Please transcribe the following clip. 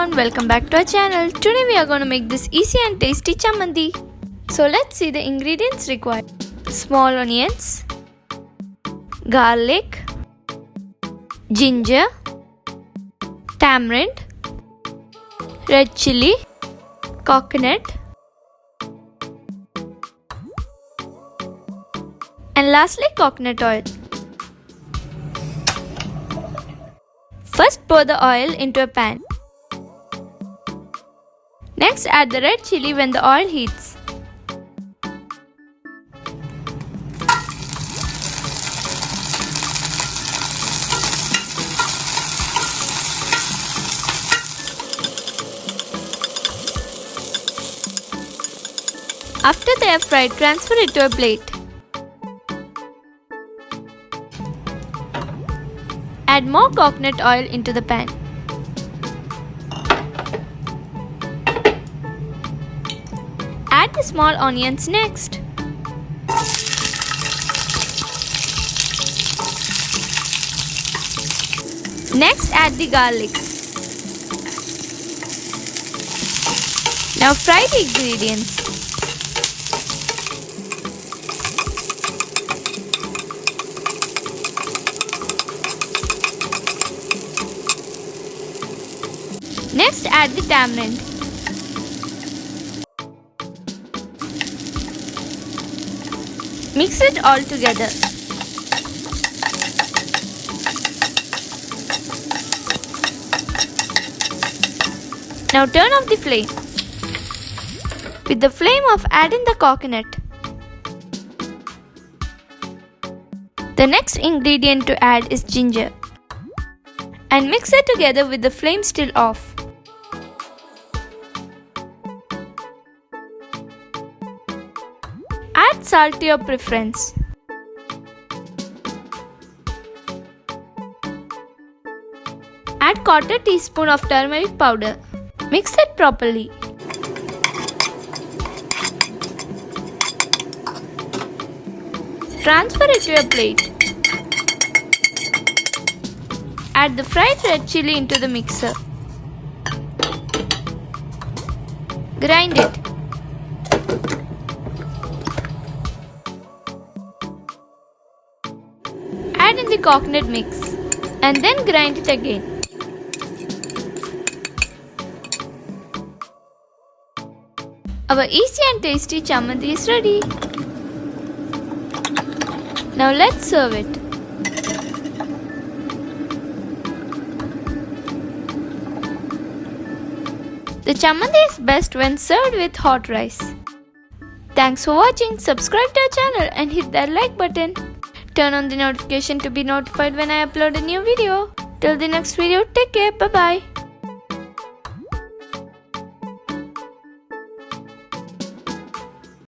everyone, welcome back to our channel. Today we are going to make this easy and tasty chammanthi. So let's see the ingredients required. Small onions, garlic, ginger, tamarind, red chilli, coconut, and lastly coconut oil. First pour the oil into a pan. Next add the red chilli when the oil heats. After they are fried, transfer it to a plate. Add more coconut oil into the pan. Add the small onions next. Next add the garlic. Now fry the ingredients. Next add the tamarind. Mix it all together. Now turn off the flame. With the flame off, add in the coconut. The next ingredient to add is ginger. And mix it together with the flame still off. Add salt to your preference. Add 1/4 teaspoon of turmeric powder. Mix it properly. Transfer it to a plate. Add the fried red chilli into the mixer. Grind it. Add in the coconut mix and then grind it again. Our easy and tasty chammanthi is ready. Now let's serve it. The chammanthi is best when served with hot rice. Thanks for watching. Subscribe to our channel and hit that like button. Turn on the notification to be notified when I upload a new video. Till the next video, take care. Bye bye.